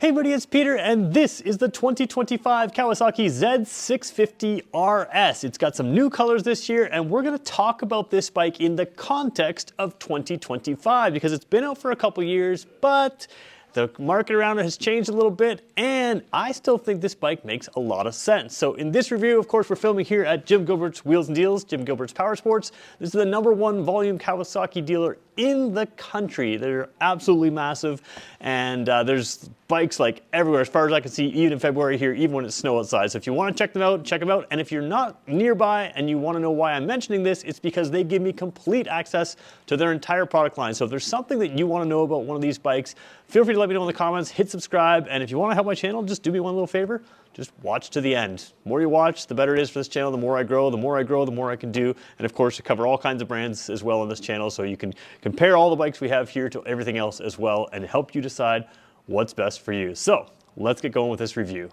Hey everybody, it's Peter, and this is the 2025 Kawasaki Z650RS. It's got some new colors this year, and we're going to talk about this bike in the context of 2025 because it's been out for a couple years, but the market around it has changed a little bit, and I still think this bike makes a lot of sense. So in this review, of course, we're filming here at Jim Gilbert's Wheels and Deals, Jim Gilbert's Power Sports. This is the #1 volume Kawasaki dealer in the country. They're absolutely massive, and there's bikes like everywhere as far as I can see, even in February here, even when it's snow outside. So if you want to check them out, check them out. And if you're not nearby and you want to know why I'm mentioning this, it's because they give me complete access to their entire product line. So if there's something that you want to know about one of these bikes, feel free to let me know in the comments, hit subscribe, and if you want to help my channel, just do me one little favor. Just watch to the end. The more you watch, the better it is for this channel. The more I grow, the more I grow, the more I can do. And of course, I cover all kinds of brands as well on this channel, so you can compare all the bikes we have here to everything else as well and help you decide what's best for you. So let's get going with this review.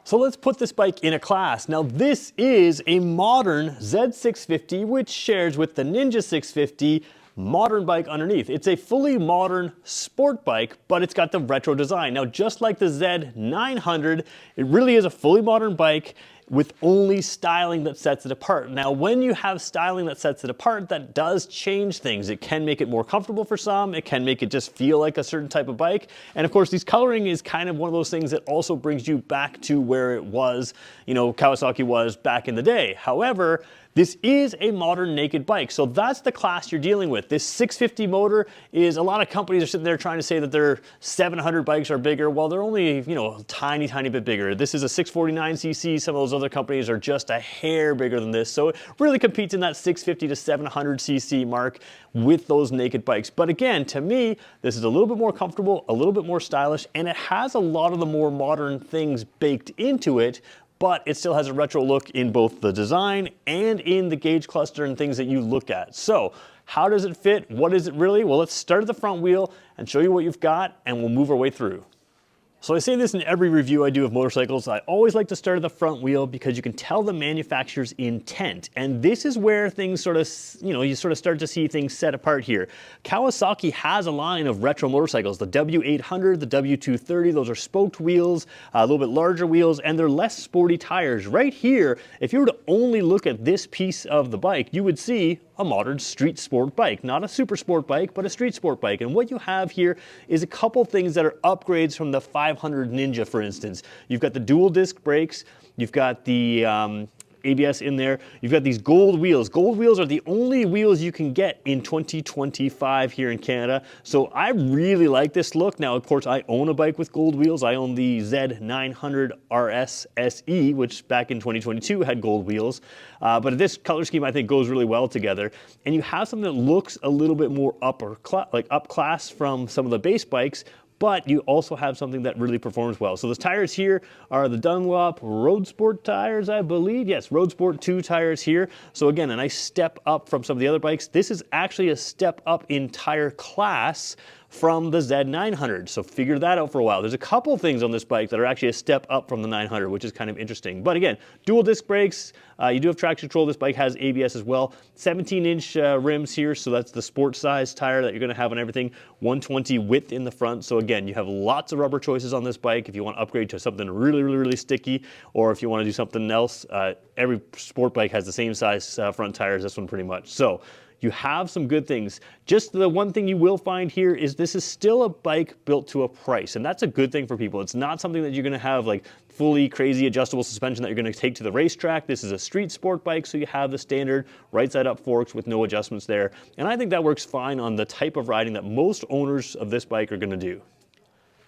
So let's put this bike in a class. Now this is a modern Z650, which shares with the Ninja 650 modern bike underneath. It's a fully modern sport bike, but it's got the retro design. Now, just like the Z900, it really is a fully modern bike with only styling that sets it apart. Now, when you have styling that sets it apart, that does change things. It can make it more comfortable for some. It can make it just feel like a certain type of bike. And of course, these coloring is kind of one of those things that also brings you back to where it was, Kawasaki was back in the day. However, this is a modern naked bike, so that's the class you're dealing with. This 650 motor is, a lot of companies are sitting there trying to say that their 700 bikes are bigger. Well, they're only, a tiny, tiny bit bigger. This is a 649cc. Some of those other companies are just a hair bigger than this. So it really competes in that 650 to 700cc mark with those naked bikes. But again, to me, this is a little bit more comfortable, a little bit more stylish, and it has a lot of the more modern things baked into it, but it still has a retro look in both the design and in the gauge cluster and things that you look at. So how does it fit? What is it really? Well, let's start at the front wheel and show you what you've got, and we'll move our way through. So I say this in every review I do of motorcycles. I always like to start at the front wheel because you can tell the manufacturer's intent. And this is where things sort of, you sort of start to see things set apart here. Kawasaki has a line of retro motorcycles, the W800, the W230, those are spoked wheels, a little bit larger wheels, and they're less sporty tires. Right here, if you were to only look at this piece of the bike, you would see a modern street sport bike, not a super sport bike, but a street sport bike. And what you have here is a couple things that are upgrades from the 500 Ninja, for instance. You've got the dual disc brakes, you've got the ABS in there. You've got these gold wheels. Gold wheels are the only wheels you can get in 2025 here in Canada. So I really like this look. Now, of course, I own a bike with gold wheels. I own the Z900RS SE, which back in 2022 had gold wheels. But this color scheme, I think, goes really well together. And you have something that looks a little bit more up class from some of the base bikes, but you also have something that really performs well. So those tires here are the Dunlop Road Sport tires, I believe. Yes, Road Sport 2 tires here. So again, a nice step up from some of the other bikes. This is actually a step up in tire class from the Z900, so figure that out for a while. There's a couple things on this bike that are actually a step up from the 900, which is kind of interesting. But again, dual disc brakes, you do have traction control. This bike has ABS as well. 17-inch rims here, so that's the sport size tire that you're gonna have on everything. 120 width in the front, so again, you have lots of rubber choices on this bike if you want to upgrade to something really, really, really sticky, or if you want to do something else. Every sport bike has the same size front tire as this one pretty much. So you have some good things. Just the one thing you will find here is this is still a bike built to a price, and that's a good thing for people. It's not something that you're gonna have like fully crazy adjustable suspension that you're gonna take to the racetrack. This is a street sport bike, so you have the standard right side up forks with no adjustments there. And I think that works fine on the type of riding that most owners of this bike are gonna do.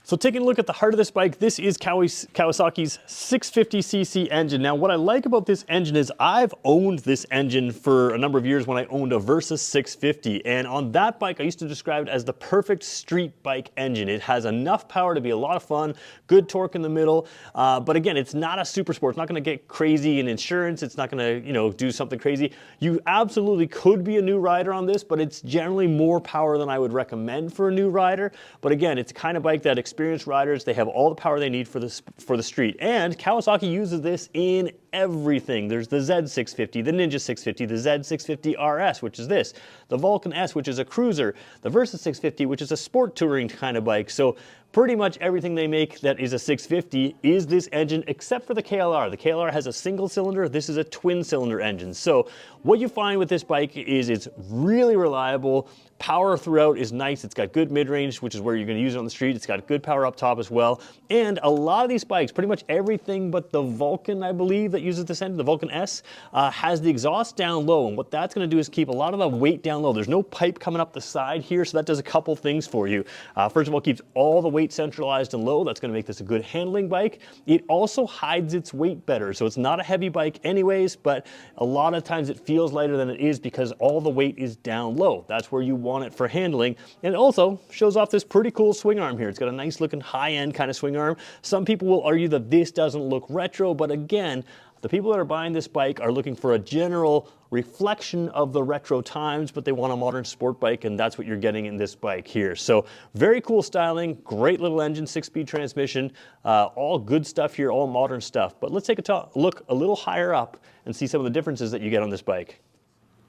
So taking a look at the heart of this bike, this is Kawasaki's 650cc engine. Now what I like about this engine is I've owned this engine for a number of years when I owned a Versus 650. And on that bike, I used to describe it as the perfect street bike engine. It has enough power to be a lot of fun, good torque in the middle. But again, it's not a super sport. It's not gonna get crazy in insurance. It's not gonna do something crazy. You absolutely could be a new rider on this, but it's generally more power than I would recommend for a new rider. But again, it's the kind of bike that experienced riders, they have all the power they need for the street. And Kawasaki uses this in everything. There's the Z650, the Ninja 650, the Z650RS, which is this, the Vulcan S, which is a cruiser, the Versus 650, which is a sport touring kind of bike. So pretty much everything they make that is a 650 is this engine, except for the KLR. The KLR has a single cylinder, this is a twin cylinder engine. So what you find with this bike is it's really reliable. Power throughout is nice. It's got good mid-range, which is where you're going to use it on the street. It's got good power up top as well. And a lot of these bikes, pretty much everything but the Vulcan, I believe, that uses this engine, the Vulcan S, has the exhaust down low. And what that's going to do is keep a lot of the weight down low. There's no pipe coming up the side here, so that does a couple things for you. First of all, it keeps all the weight centralized and low. That's going to make this a good handling bike. It also hides its weight better. So it's not a heavy bike anyways, but a lot of times it feels lighter than it is because all the weight is down low. That's where you want it for handling. And it also shows off this pretty cool swing arm here. It's got a nice looking high-end kind of swing arm. Some people will argue that this doesn't look retro, but again, the people that are buying this bike are looking for a general reflection of the retro times, but they want a modern sport bike, and that's what you're getting in this bike here. So very cool styling, great little engine, 6-speed transmission, all good stuff here, all modern stuff. But let's take a look a little higher up and see some of the differences that you get on this bike.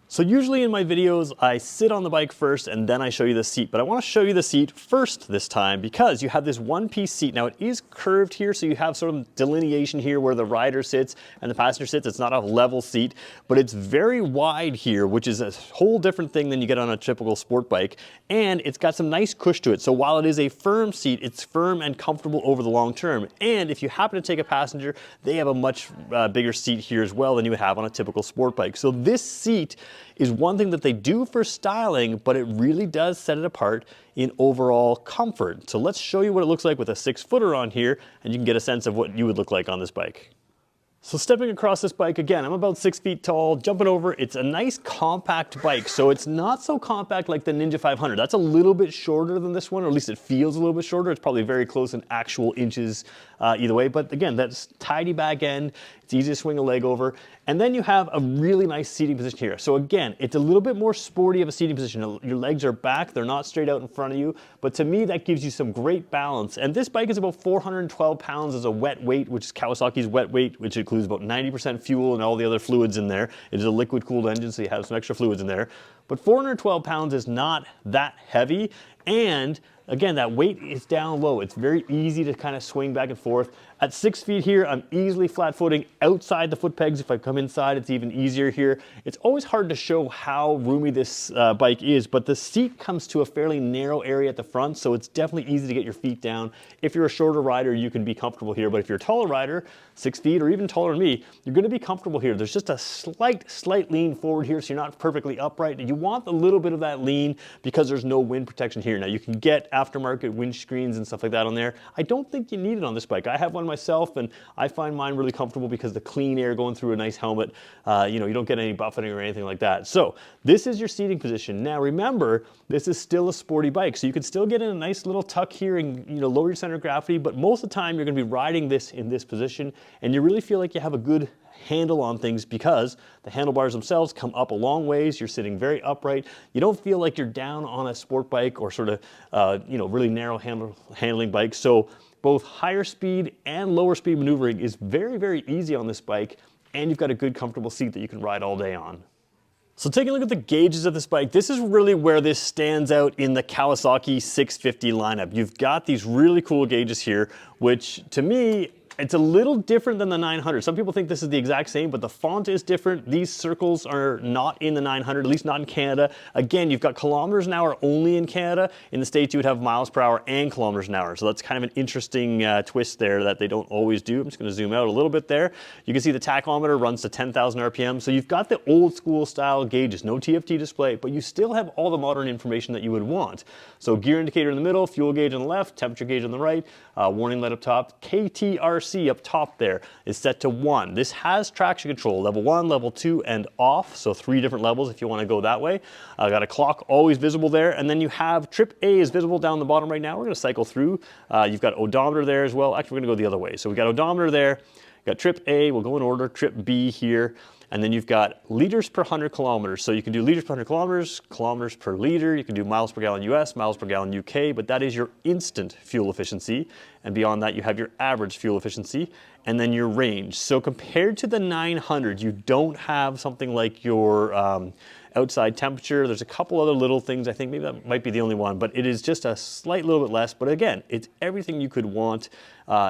So usually in my videos, I sit on the bike first and then I show you the seat, but I want to show you the seat first this time because you have this one-piece seat. Now it is curved here, so you have sort of delineation here where the rider sits and the passenger sits. It's not a level seat, but it's very wide here, which is a whole different thing than you get on a typical sport bike. And it's got some nice cush to it. So while it is a firm seat, it's firm and comfortable over the long term. And if you happen to take a passenger, they have a much bigger seat here as well than you would have on a typical sport bike. So this seat is one thing that they do for styling, but it really does set it apart in overall comfort. So let's show you what it looks like with a 6-footer on here, and you can get a sense of what you would look like on this bike. So stepping across this bike, again, I'm about 6 feet tall, jumping over. It's a nice compact bike. So it's not so compact like the Ninja 500. That's a little bit shorter than this one, or at least it feels a little bit shorter. It's probably very close in actual inches either way. But again, that's tidy back end. It's easy to swing a leg over. And then you have a really nice seating position here. So again, it's a little bit more sporty of a seating position. Your legs are back, they're not straight out in front of you, but to me that gives you some great balance. And this bike is about 412 pounds as a wet weight, which is Kawasaki's wet weight, which includes about 90% fuel and all the other fluids in there. It is a liquid cooled engine, so you have some extra fluids in there. But 412 pounds is not that heavy, and again, that weight is down low. It's very easy to kind of swing back and forth. At 6 feet here, I'm easily flat footing outside the foot pegs. If I come inside, it's even easier here. It's always hard to show how roomy this bike is, but the seat comes to a fairly narrow area at the front, so it's definitely easy to get your feet down. If you're a shorter rider, you can be comfortable here, but if you're a taller rider, 6 feet or even taller than me, you're gonna be comfortable here. There's just a slight lean forward here, so you're not perfectly upright. You want a little bit of that lean because there's no wind protection here. Now you can get aftermarket windscreens and stuff like that on there. I don't think you need it on this bike. I have one myself and I find mine really comfortable because the clean air going through a nice helmet, you know, you don't get any buffeting or anything like that. So this is your seating position. Now remember, this is still a sporty bike, so you can still get in a nice little tuck here and, you know, lower your center of gravity, but most of the time you're gonna be riding this in this position and you really feel like you have a good handle on things because the handlebars themselves come up a long ways. You're sitting very upright. You don't feel like you're down on a sport bike or sort of, you know, really narrow handling bike. So both higher speed and lower speed maneuvering is very, very easy on this bike, and you've got a good, comfortable seat that you can ride all day on. So taking a look at the gauges of this bike, this is really where this stands out in the Kawasaki 650 lineup. You've got these really cool gauges here, which to me, it's a little different than the 900. Some people think this is the exact same, but the font is different. These circles are not in the 900, at least not in Canada. Again, you've got kilometers an hour only in Canada. In the States, you would have miles per hour and kilometers an hour. So that's kind of an interesting twist there that they don't always do. I'm just gonna zoom out a little bit there. You can see the tachometer runs to 10,000 RPM. So you've got the old school style gauges, no TFT display, but you still have all the modern information that you would want. So gear indicator in the middle, fuel gauge on the left, temperature gauge on the right, warning light up top, KTRC up top there is set to 1. This has traction control, level 1, level 2, and off, so 3 different levels if you want to go that way. Got a clock always visible there, and then you have trip A is visible down the bottom right now. We're going to cycle through. You've got odometer there as well. Actually, we're going to go the other way. So we got odometer there, got trip A, we'll go in order, trip B here, and then you've got liters per 100 kilometers. So you can do liters per 100 kilometers, kilometers per liter, you can do miles per gallon US, miles per gallon UK, but that is your instant fuel efficiency. And beyond that, you have your average fuel efficiency and then your range. So compared to the 900, you don't have something like your outside temperature. There's a couple other little things. I think maybe that might be the only one, but it is just a slight little bit less. But again, it's everything you could want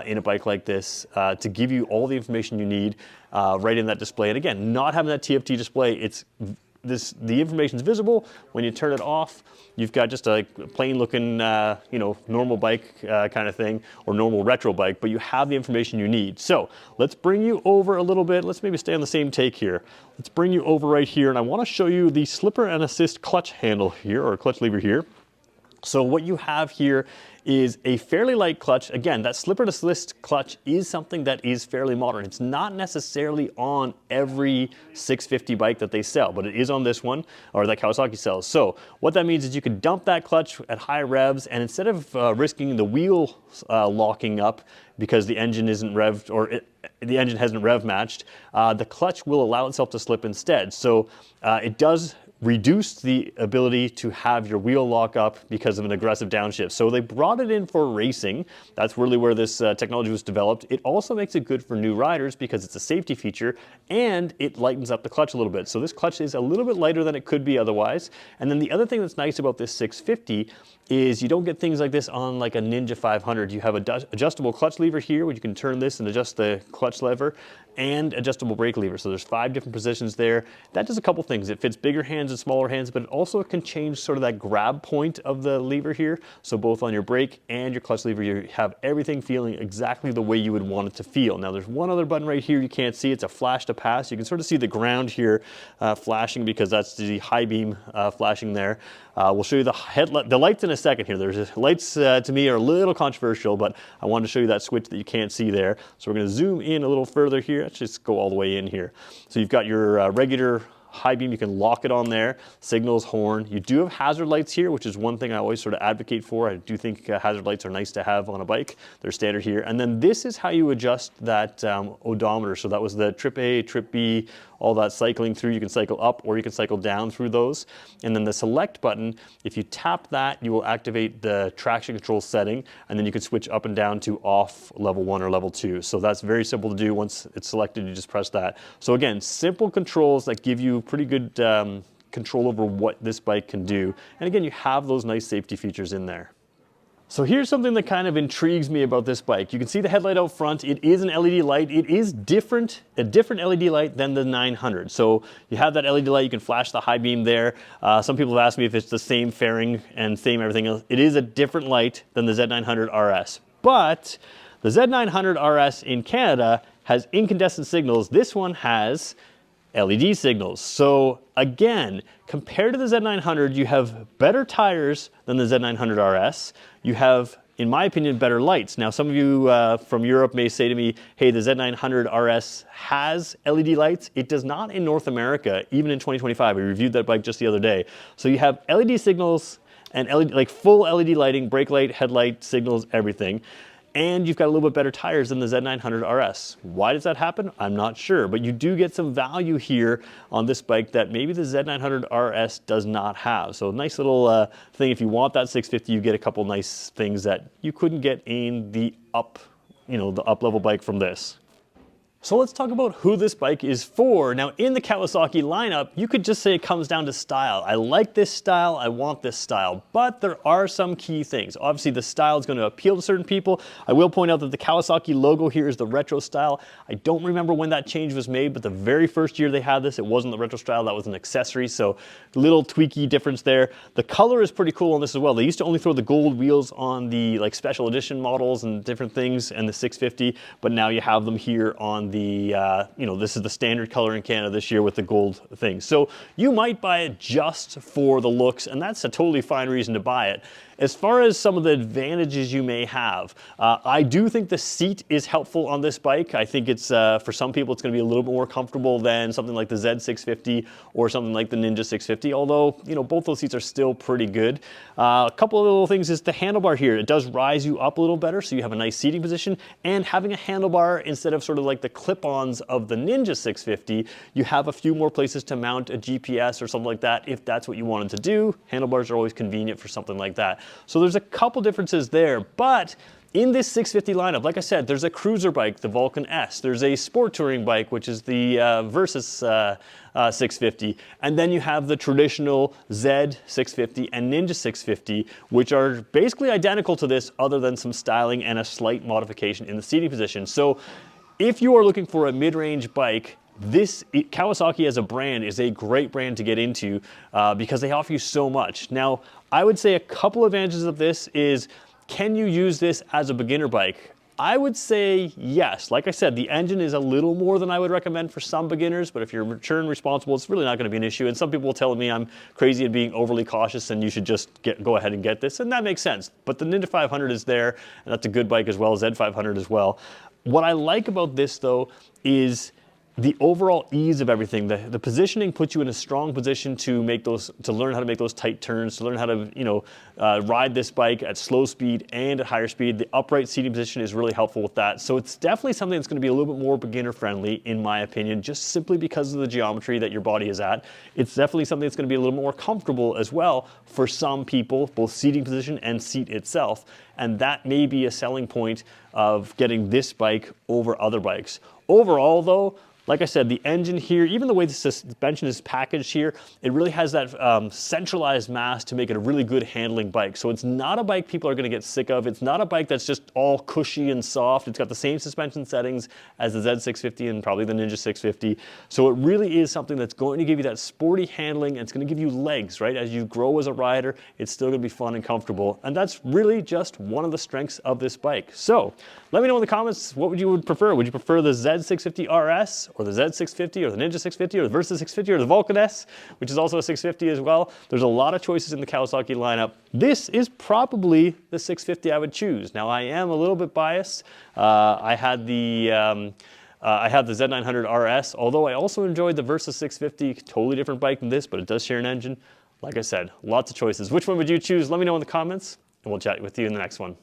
in a bike like this to give you all the information you need right in that display. And again, not having that TFT display, the information is visible. When you turn it off, you've got just a plain looking, normal bike kind of thing, or normal retro bike, but you have the information you need. So let's bring you over a little bit. Let's maybe stay on the same take here. Let's bring you over right here, and I want to show you the slipper and assist clutch handle here, or clutch lever here. So what you have here is a fairly light clutch. Again, that slipper and assist clutch is something that is fairly modern. It's not necessarily on every 650 bike that they sell, but it is on this one, or that Kawasaki sells. So what that means is you can dump that clutch at high revs, and instead of risking the wheel locking up because the engine isn't revved, or the engine hasn't rev matched, the clutch will allow itself to slip instead. So it does reduce the ability to have your wheel lock up because of an aggressive downshift. So they brought it in for racing. That's really where this technology was developed. It also makes it good for new riders because it's a safety feature, and it lightens up the clutch a little bit. So this clutch is a little bit lighter than it could be otherwise. And then the other thing that's nice about this 650 is you don't get things like this on like a Ninja 500. You have an adjustable clutch lever here where you can turn this and adjust the clutch lever, and adjustable brake lever. So there's 5 different positions there. That does a couple things. It fits bigger hands and smaller hands, but it also can change sort of that grab point of the lever here. So both on your brake and your clutch lever, you have everything feeling exactly the way you would want it to feel. Now there's one other button right here you can't see. It's a flash to pass. You can sort of see the ground here flashing because that's the high beam flashing there. We'll show you the lights in a second here. There's lights to me are a little controversial, but I wanted to show you that switch that you can't see there. So we're going to zoom in a little further here. Let's just go all the way in here. So you've got your regular high beam, you can lock it on there, signals, horn. You do have hazard lights here, which is one thing I always sort of advocate for. I do think hazard lights are nice to have on a bike. They're standard here. And then this is how you adjust that odometer. So that was the trip A, trip B, all that cycling through. You can cycle up or you can cycle down through those. And then the select button, if you tap that, you will activate the traction control setting, and then you can switch up and down to off level 1 or level 2. So that's very simple to do. Once it's selected, you just press that. So again, simple controls that give you pretty good control over what this bike can do. And again, you have those nice safety features in there. So here's something that kind of intrigues me about this bike. You can see the headlight out front. It is an LED light. It is a different LED light than the 900. So you have that LED light. You can flash the high beam there. Some people have asked me if it's the same fairing and same everything else. It is a different light than the Z900RS. But the Z900RS in Canada has incandescent signals. This one has LED signals. So again, compared to the Z900, you have better tires than the Z900RS. You have, in my opinion, better lights. Now, some of you from Europe may say to me, hey, the Z900RS has LED lights. It does not in North America, even in 2025. We reviewed that bike just the other day. So you have LED signals and LED, like full LED lighting, brake light, headlight, signals, everything. And you've got a little bit better tires than the Z900RS. Why does that happen? I'm not sure, but you do get some value here on this bike that maybe the Z900RS does not have. So a nice little thing. If you want that 650, you get a couple nice things that you couldn't get in the the up-level bike from this. So let's talk about who this bike is for. Now in the Kawasaki lineup, you could just say it comes down to style. I like this style, I want this style, but there are some key things. Obviously the style is going to appeal to certain people. I will point out that the Kawasaki logo here is the retro style. I don't remember when that change was made, but the very first year they had this, it wasn't the retro style, that was an accessory, so little tweaky difference there. The color is pretty cool on this as well. They used to only throw the gold wheels on the special edition models and different things and the 650, but now you have them here on the this is the standard color in Canada this year with the gold thing. So you might buy it just for the looks, and that's a totally fine reason to buy it. As far as some of the advantages you may have, I do think the seat is helpful on this bike. I think it's, for some people, it's going to be a little bit more comfortable than something like the Z650 or something like the Ninja 650, although, both those seats are still pretty good. A couple of little things is the handlebar here. It does rise you up a little better, so you have a nice seating position, and having a handlebar instead of sort of like the clip-ons of the Ninja 650, you have a few more places to mount a GPS or something like that if that's what you wanted to do. Handlebars are always convenient for something like that. So there's a couple differences there, but In this 650 lineup, like I said, there's a cruiser bike, the Vulcan S. There's a sport touring bike, which is the Versus 650. And then you have the traditional Z650 and Ninja 650, which are basically identical to this other than some styling and a slight modification in the seating position. So if you are looking for a mid-range bike, Kawasaki as a brand is a great brand to get into because they offer you so much. Now, I would say a couple advantages of this is, can you use this as a beginner bike? I would say yes. Like I said, the engine is a little more than I would recommend for some beginners, but if you're mature and responsible, it's really not going to be an issue. And some people will tell me I'm crazy and being overly cautious and you should just go ahead and get this, and that makes sense. But the Ninja 500 is there, and that's a good bike as well, Z500 as well. What I like about this though is the overall ease of everything. The positioning puts you in a strong position to learn how to make those tight turns, to learn how to ride this bike at slow speed and at higher speed. The upright seating position is really helpful with that. So it's definitely something that's going to be a little bit more beginner friendly, in my opinion, just simply because of the geometry that your body is at. It's definitely something that's going to be a little more comfortable as well for some people, both seating position and seat itself. And that may be a selling point of getting this bike over other bikes. Overall though, like I said, the engine here, even the way the suspension is packaged here, it really has that centralized mass to make it a really good handling bike. So it's not a bike people are going to get sick of. It's not a bike that's just all cushy and soft. It's got the same suspension settings as the Z650 and probably the Ninja 650. So it really is something that's going to give you that sporty handling, and it's going to give you legs, right? As you grow as a rider, it's still going to be fun and comfortable. And that's really just one of the strengths of this bike. So let me know in the comments what you would prefer. Would you prefer the Z650RS or the Z650 or the Ninja 650 or the Versus 650 or the Vulcan S, which is also a 650 as well? There's a lot of choices in the Kawasaki lineup. This is probably the 650 I would choose. Now I am a little bit biased. I had the Z900 RS, although I also enjoyed the Versus 650, totally different bike than this, but it does share an engine. Like I said, lots of choices. Which one would you choose? Let me know in the comments, and we'll chat with you in the next one.